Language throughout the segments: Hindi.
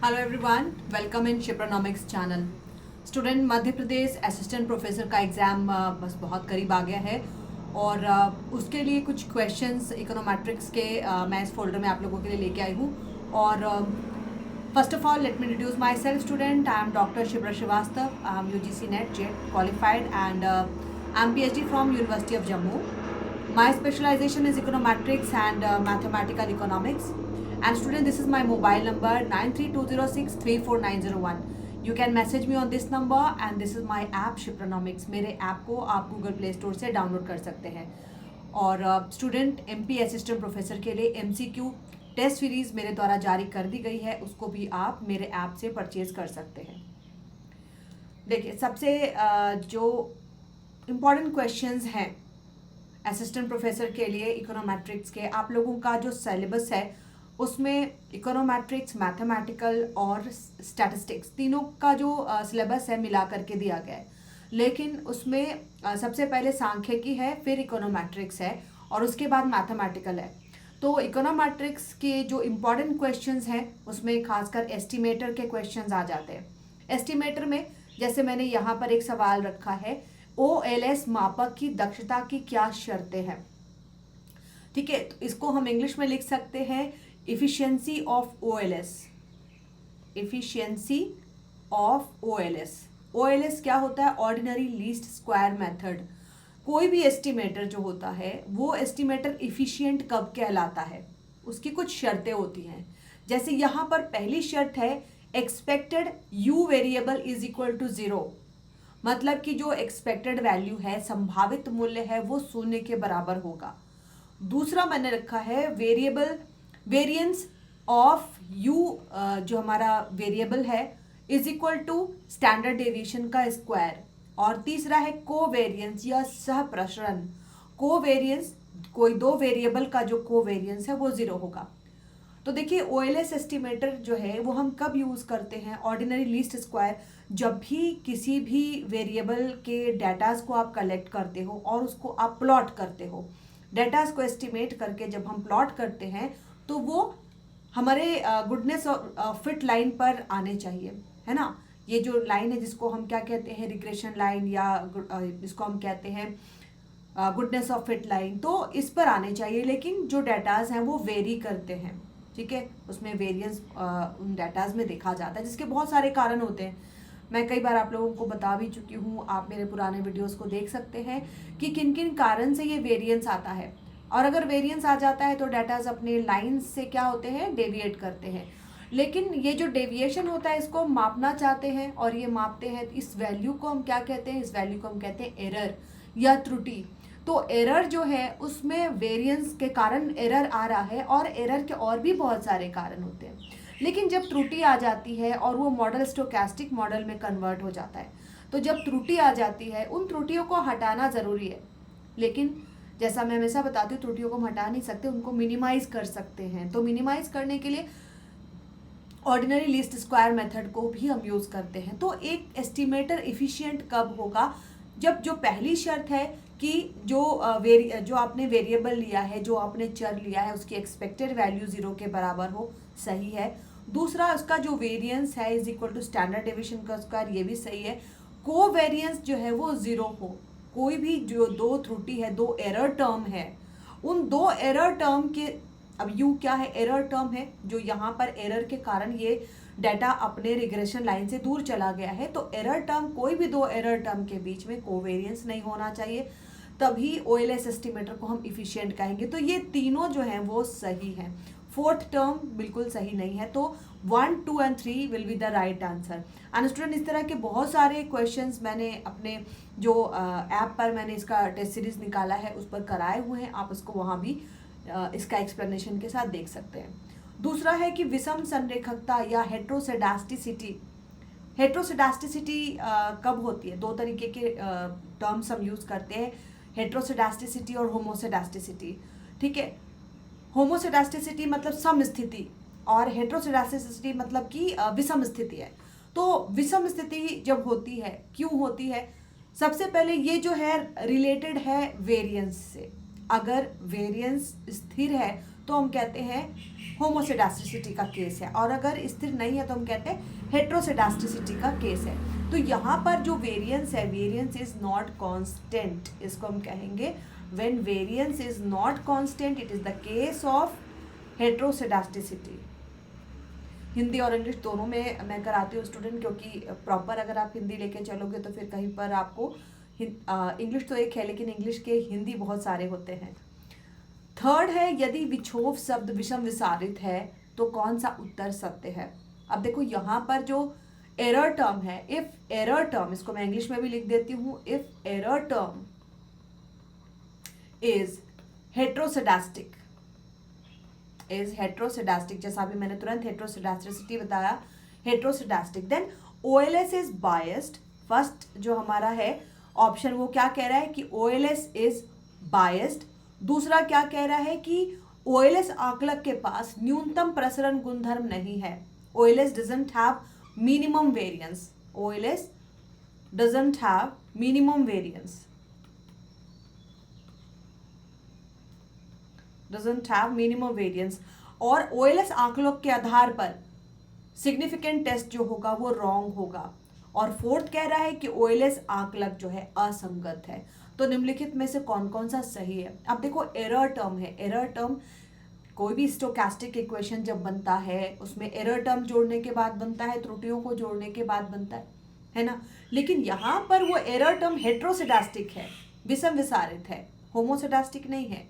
हेलो एवरीवन, वेलकम इन शिप्रोनॉमिक्स channel. Student, Madhya Pradesh assistant professor का एग्ज़ाम बस बहुत करीब आ गया है और उसके लिए कुछ क्वेश्चंस इकोनोमेट्रिक्स के मैं इस फोल्डर में आप लोगों के लिए लेके आई हूँ। और first of all let me introduce myself. Student, I am doctor Shipra Srivastava. I am UGC NET JET qualified and I am PhD from university of Jammu. My specialization is econometrics and mathematical economics. And student, this is my mobile number 9320634901. You can message me on this number and this is my app Shipronomics. मेरे ऐप को आप गूगल प्ले स्टोर से डाउनलोड कर सकते हैं। और स्टूडेंट, MP असिस्टेंट प्रोफेसर के लिए MCQ टेस्ट सीरीज मेरे द्वारा जारी कर दी गई है, उसको भी आप मेरे ऐप से परचेज कर सकते हैं। देखिए, सबसे जो इम्पॉर्टेंट क्वेश्चंस हैं असिस्टेंट प्रोफेसर के लिए इकोनोमेट्रिक्स के, आप लोगों का जो सिलेबस है उसमें इकोनोमेट्रिक्स, मैथमेटिकल और स्टैटिस्टिक्स तीनों का जो सिलेबस है मिला करके दिया गया है। लेकिन उसमें सबसे पहले सांख्यिकी है, फिर इकोनोमेट्रिक्स है और उसके बाद मैथमेटिकल है। तो इकोनोमेट्रिक्स के जो इम्पॉर्टेंट क्वेश्चंस हैं उसमें खासकर एस्टिमेटर के क्वेश्चंस आ जाते हैं। एस्टिमेटर में जैसे मैंने यहाँ पर एक सवाल रखा है, OLS मापक की दक्षता की क्या शर्तें हैं। ठीक है, तो इसको हम इंग्लिश में लिख सकते हैं efficiency of OLS। Efficiency of OLS। OLS क्या होता है? Ordinary least square method. कोई भी एस्टिमेटर जो होता है वो एस्टिमेटर इफिशिएंट कब कहलाता है, उसकी कुछ शर्तें होती हैं। जैसे यहाँ पर पहली शर्त है expected U variable is equal to 0। मतलब कि जो एक्सपेक्टेड वैल्यू है, संभावित मूल्य है, वो शून्य के बराबर होगा। दूसरा मैंने रखा है वेरिएंस ऑफ यू, जो हमारा वेरिएबल है, is equal to standard deviation का स्क्वायर। और तीसरा है कोवेरिएंस या सहप्रसरण। कोवेरिएंस, कोई दो वेरिएबल का जो कोवेरिएंस है वो 0 होगा। तो देखिए, OLS एस्टिमेटर जो है वो हम कब यूज़ करते हैं? ऑर्डिनरी लीस्ट स्क्वायर, जब भी किसी भी वेरिएबल के डाटाज को आप कलेक्ट करते हो और उसको आप प्लॉट करते हो। डाटाज को एस्टिमेट करके जब हम प्लॉट करते हैं तो वो हमारे गुडनेस और फिट लाइन पर आने चाहिए, है ना। ये जो लाइन है जिसको हम क्या कहते हैं, रिग्रेशन लाइन, या जिसको हम कहते हैं गुडनेस ऑफ फिट लाइन, तो इस पर आने चाहिए। लेकिन जो डाटाज हैं वो वेरी करते हैं, ठीक है, उसमें वेरिएंस उन डाटाज में देखा जाता है, जिसके बहुत सारे कारण होते हैं। मैं कई बार आप लोगों को बता भी चुकी हूँ, आप मेरे पुराने वीडियोस को देख सकते हैं कि किन किन कारण से ये वेरिएंस आता है। और अगर वेरिएंस आ जाता है तो डाटाज अपने लाइन से क्या होते हैं, डेविएट करते हैं। लेकिन ये जो डेविएशन होता है इसको मापना चाहते हैं और ये मापते हैं, इस वैल्यू को हम क्या कहते हैं? इस वैल्यू को हम कहते हैं एरर या त्रुटि। तो एरर जो है उसमें वेरिएंस के कारण एरर आ रहा है, और एरर के और भी बहुत सारे कारण होते हैं। लेकिन जब त्रुटि आ जाती है और वो मॉडल स्टोकेस्टिक मॉडल में कन्वर्ट हो जाता है, तो जब त्रुटि आ जाती है उन त्रुटियों को हटाना ज़रूरी है। लेकिन जैसा मैं हमेशा बताती हूँ, त्रुटियों को हम हटा नहीं सकते, उनको मिनिमाइज कर सकते हैं। तो मिनिमाइज करने के लिए ऑर्डिनरी लीस्ट स्क्वायर मेथड को भी हम यूज़ करते हैं। तो एक एस्टिमेटर इफिशिएंट कब होगा? जब जो पहली शर्त है कि जो आपने वेरिएबल लिया है, जो आपने चर लिया है, उसकी एक्सपेक्टेड वैल्यू 0 के बराबर हो, सही है। दूसरा, उसका जो वेरिएंस है is equal to standard deviation का स्क्वायर, ये भी सही है। कोवेरिएंस जो है वो 0 हो। कोई भी जो दो त्रुटि है, दो एरर टर्म है, उन दो एरर टर्म के, अब यू क्या है? एरर टर्म है, जो यहाँ पर एरर के कारण ये डाटा अपने रिग्रेशन लाइन से दूर चला गया है। तो एरर टर्म, कोई भी दो एरर टर्म के बीच में कोवेरिएंस नहीं होना चाहिए, तभी OLS एस्टिमेटर को हम इफिशिएंट कहेंगे। तो ये तीनों जो हैं वो सही हैं। फोर्थ टर्म बिल्कुल सही नहीं है। तो 1, 2 and 3 will be the right answer. And student, इस तरह के बहुत सारे क्वेश्चंस मैंने अपने जो ऐप पर मैंने इसका टेस्ट सीरीज निकाला है उस पर कराए हुए हैं, आप उसको वहाँ भी इसका एक्सप्लेनेशन के साथ देख सकते हैं। दूसरा है कि विषम संरेखकता या हेट्रोसेडास्टिसिटी। हेट्रोसेडास्टिसिटी कब होती है? दो तरीके के टर्म्स हम यूज़ करते हैं, हेट्रोसेडास्टिसिटी और होमोसेडास्टिसिटी। ठीक है, होमोसेडास्टिसिटी मतलब सम स्थिति और हेट्रोसेडास्टिसिटी मतलब कि विषम स्थिति है। तो विषम स्थिति जब होती है, क्यों होती है? सबसे पहले ये जो है रिलेटेड है वेरिएंस से। अगर वेरिएंस स्थिर है तो हम कहते हैं होमोसेडास्टिसिटी का केस है, और अगर स्थिर नहीं है तो हम कहते हैं हेट्रोसेडास्टिसिटी का केस है। तो यहाँ पर जो वेरिएंस है, वेरिएंस इज नॉट कांस्टेंट, इसको हम कहेंगे when variance is not constant it is the case of heteroscedasticity. Hindi और इंग्लिश दोनों में मैं कराती हूँ स्टूडेंट, क्योंकि प्रॉपर अगर आप हिंदी लेके चलोगे तो फिर कहीं पर आपको इंग्लिश तो एक है लेकिन इंग्लिश के हिंदी बहुत सारे होते हैं। थर्ड है, यदि विक्षोभ शब्द विषम विसारित है तो कौन सा उत्तर सत्य है। अब देखो यहाँ पर जो एरर टर्म है, इफ एरर टर्म, इसको मैं इंग्लिश में भी लिख देती हूँ, if error term is heteroscedastic, is heteroscedastic, जैसा अभी मैंने तुरंत हेट्रोसेडास्टिसिटी बताया, heteroscedastic, then OLS is biased. First जो हमारा है ऑप्शन वो क्या कह रहा है कि OLS इज बायस्ड। दूसरा क्या कह रहा है कि OLS आकलक के पास न्यूनतम प्रसरण गुणधर्म नहीं है, OLS doesn't have minimum variance, OLS doesn't have minimum variance, doesn't have minimum variance, और OLS आकलक के आधार पर सिग्निफिकेंट टेस्ट जो होगा वो रॉन्ग होगा। और फोर्थ कह रहा है कि OLS आकलक जो है असंगत है। तो निम्नलिखित में से कौन कौन सा सही है। अब देखो एरर टर्म है, एरर टर्म कोई भी स्टोकेस्टिक इक्वेशन जब बनता है उसमें एरर टर्म जोड़ने के बाद बनता है, त्रुटियों को जोड़ने के बाद बनता है ना। लेकिन यहाँ पर वो एरर टर्म हेट्रोसेडास्टिक है, विषम विसारित है, होमोसेडास्टिक नहीं है।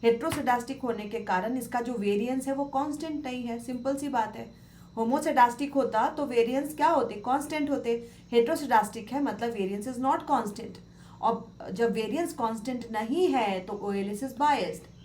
हेट्रोसेडास्टिक होने के कारण इसका जो वेरिएंस है वो कांस्टेंट नहीं है, सिंपल सी बात है। होमोसेडास्टिक होता तो वेरिएंस क्या होते, कांस्टेंट होते। हेट्रोसेडास्टिक है मतलब वेरिएंस इज नॉट कांस्टेंट, और जब वेरिएंस कांस्टेंट नहीं है तो OLS इज बायस्ड।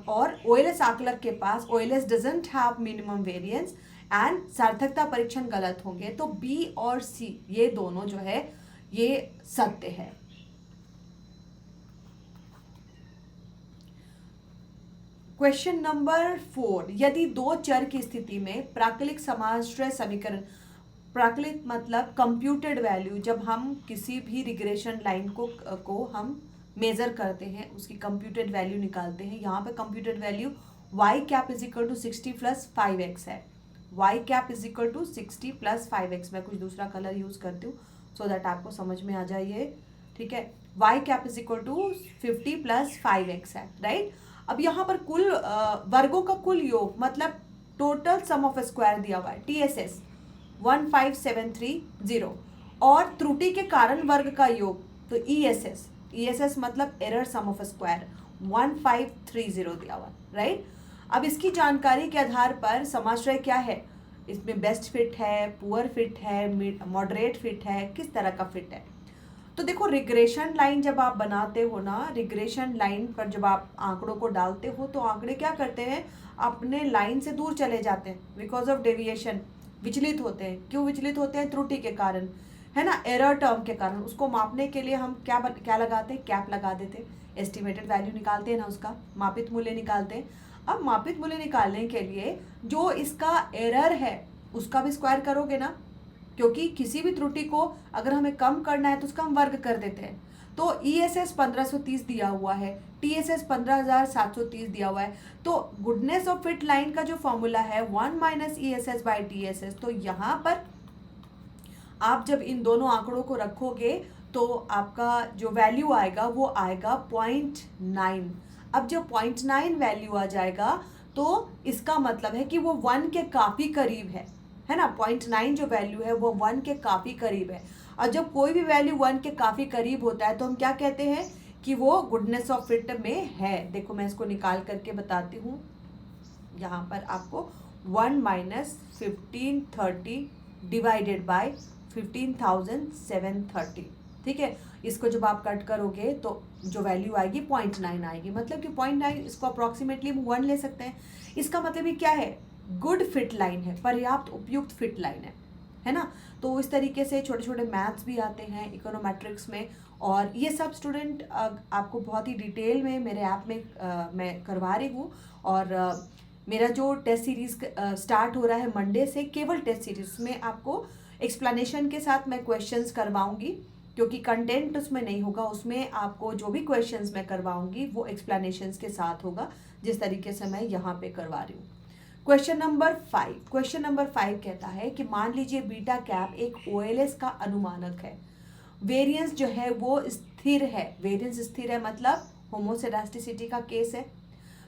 और OLS आकलक के पास OLS doesn't have minimum variance and सार्थकता परीक्षण गलत होंगे। तो B और C ये दोनों जो है ये सत्य है। क्वेश्चन नंबर 4, यदि दो चर की स्थिति में प्राकृतिक समाश्रय समीकरण, प्राकृतिक मतलब कंप्यूटेड वैल्यू, जब हम किसी भी रिग्रेशन लाइन को हम मेजर करते हैं उसकी कंप्यूटेड वैल्यू निकालते हैं। यहाँ पे computed value y cap is equal to 60 plus 5x है, y cap is equal to 60 plus 5x। मैं कुछ दूसरा कलर यूज करती हूँ सो दैट आपको समझ में आ जाइए, ठीक है। y cap is equal to 50 plus 5x है, राइट। अब यहाँ पर कुल वर्गों का कुल योग मतलब टोटल सम ऑफ स्क्वायर दिया हुआ है TSS 15730, और त्रुटि के कारण वर्ग का योग तो ESS मतलब एरर सम ऑफ स्क्वायर 1530 दिया हुआ, राइट। अब इसकी जानकारी के आधार पर समाश्रय क्या है, इसमें बेस्ट फिट है, पुअर फिट है, मॉडरेट फिट है, किस तरह का फिट है। तो देखो रिग्रेशन लाइन जब आप बनाते हो ना, रिग्रेशन लाइन पर जब आप आंकड़ों को डालते हो तो आंकड़े क्या करते हैं, अपने लाइन से दूर चले जाते हैं बिकॉज ऑफ डेविएशन, विचलित होते हैं। क्यों विचलित होते हैं, त्रुटि के कारण, है ना, एरर टर्म के कारण। उसको मापने के लिए हम क्या लगाते हैं, कैप लगा देते हैं, एस्टिमेटेड वैल्यू निकालते हैं ना, उसका मापित मूल्य निकालते हैं। अब मापित मूल्य निकालने के लिए जो इसका एरर है उसका भी स्क्वायर करोगे ना, क्योंकि किसी भी त्रुटि को अगर हमें कम करना है तो उसका हम वर्ग कर देते हैं। तो ESS 1530 दिया हुआ है, TSS 15730 दिया हुआ है। तो गुडनेस ऑफ फिट लाइन का जो फॉर्मूला है 1 माइनस ESS बाई TSS। तो यहाँ पर आप जब इन दोनों आंकड़ों को रखोगे तो आपका जो वैल्यू आएगा वो आएगा 0.9। अब जब 0.9 वैल्यू आ जाएगा तो इसका मतलब है कि वो 1 के काफ़ी करीब है ना। 0.9 जो वैल्यू है वो 1 के काफ़ी करीब है। और जब कोई भी वैल्यू 1 के काफ़ी करीब होता है तो हम क्या कहते हैं कि वो गुडनेस ऑफ फिट में है। देखो मैं इसको निकाल करके बताती हूँ। यहाँ पर आपको 1 माइनस 1530 डिवाइडेड बाय 15,730, ठीक है। इसको जब आप कट करोगे तो जो वैल्यू आएगी 0.9 आएगी, मतलब कि 0.9 इसको अप्रॉक्सीमेटली हम 1 ले सकते हैं। इसका मतलब ये क्या है, गुड फिट लाइन है, पर्याप्त उपयुक्त फिट लाइन है ना। तो इस तरीके से छोटे छोटे मैथ्स भी आते हैं इकोनोमेट्रिक्स में, और ये सब स्टूडेंट आपको बहुत ही डिटेल में मेरे ऐप में मैं करवा रही हूँ। और मेरा जो टेस्ट सीरीज़ स्टार्ट हो रहा है मंडे से, केवल टेस्ट सीरीज में आपको एक्सप्लेनेशन के साथ मैं क्वेश्चंस करवाऊंगी। क्योंकि कंटेंट उसमें नहीं होगा, उसमें आपको जो भी क्वेश्चंस मैं करवाऊंगी वो एक्सप्लेनेशंस के साथ होगा, जिस तरीके से मैं यहाँ पे करवा रही हूँ। क्वेश्चन नंबर 5 कहता है कि मान लीजिए बीटा कैप एक OLS का अनुमानक है, वेरिएंस जो है वो स्थिर है, वेरिएंस स्थिर है मतलब होमोसेडास्टिसिटी का केस है,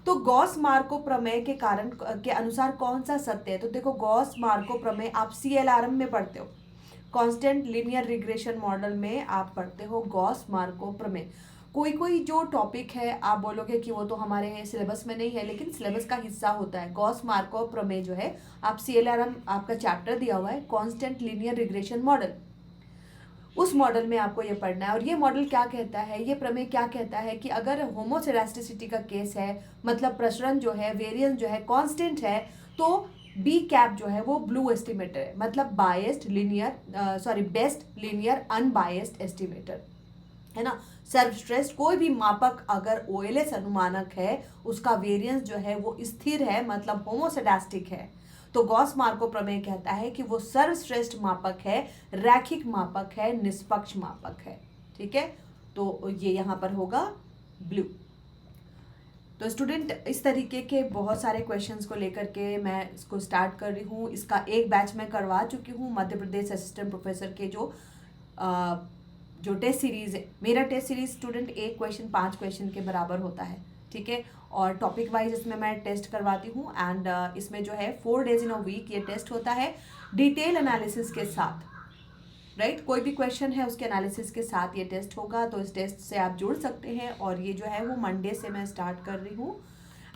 तो गॉस मार्को प्रमेय के कारण के अनुसार कौन सा सत्य है। तो देखो गॉस मार्को प्रमेय आप CLRM में पढ़ते हो, कांस्टेंट लीनियर रिग्रेशन मॉडल में आप पढ़ते हो गॉस मार्को प्रमेय। कोई कोई जो टॉपिक है आप बोलोगे कि वो तो हमारे सिलेबस में नहीं है, लेकिन सिलेबस का हिस्सा होता है। गॉस मार्को प्रमेय जो है आप CLRM आपका चैप्टर दिया हुआ है कांस्टेंट लीनियर रिग्रेशन मॉडल, उस मॉडल में आपको ये पढ़ना है। और ये मॉडल क्या कहता है, ये प्रमेय क्या कहता है कि अगर होमोसेडास्टिसिटी का केस है, मतलब प्रसरण जो है, वेरिएंस जो है कांस्टेंट है, तो बी कैप जो है वो ब्लू एस्टिमेटर है, मतलब बेस्ट लीनियर अनबायस्ड एस्टिमेटर है ना। सर्वश्रेष्ठ कोई भी मापक अगर OLS अनुमानक है, उसका वेरिएंस जो है वो स्थिर है, मतलब होमोसेडास्टिक है, तो गॉस मार्को प्रमेय कहता है कि वो सर्वश्रेष्ठ मापक है, रैखिक मापक है, निष्पक्ष मापक है। ठीक है, तो ये यहाँ पर होगा ब्लू। तो स्टूडेंट इस तरीके के बहुत सारे क्वेश्चंस को लेकर के मैं इसको स्टार्ट कर रही हूँ। इसका एक बैच मैं करवा चुकी हूँ मध्य प्रदेश असिस्टेंट प्रोफेसर के जो टेस्ट सीरीज है। मेरा टेस्ट सीरीज स्टूडेंट एक क्वेश्चन 5 क्वेश्चन के बराबर होता है, ठीक है, और टॉपिक वाइज इसमें मैं टेस्ट करवाती हूँ। एंड इसमें जो है 4 days इन अ वीक ये टेस्ट होता है डिटेल एनालिसिस के साथ, राइट। कोई भी क्वेश्चन है उसके एनालिसिस के साथ ये टेस्ट होगा, तो इस टेस्ट से आप जुड़ सकते हैं। और ये जो है वो मंडे से मैं स्टार्ट कर रही हूँ।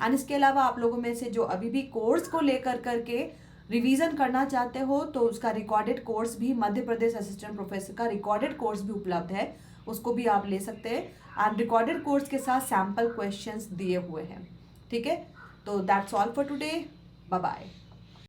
एंड इसके अलावा आप लोगों में से जो अभी भी कोर्स को लेकर करके रिवीजन करना चाहते हो, तो उसका रिकॉर्डेड कोर्स भी, मध्य प्रदेश असिस्टेंट प्रोफेसर का रिकॉर्डेड कोर्स भी उपलब्ध है, उसको भी आप ले सकते हैं। एंड रिकॉर्डेड कोर्स के साथ सैम्पल क्वेश्चंस दिए हुए हैं, ठीक है। तो that's all for today, bye bye.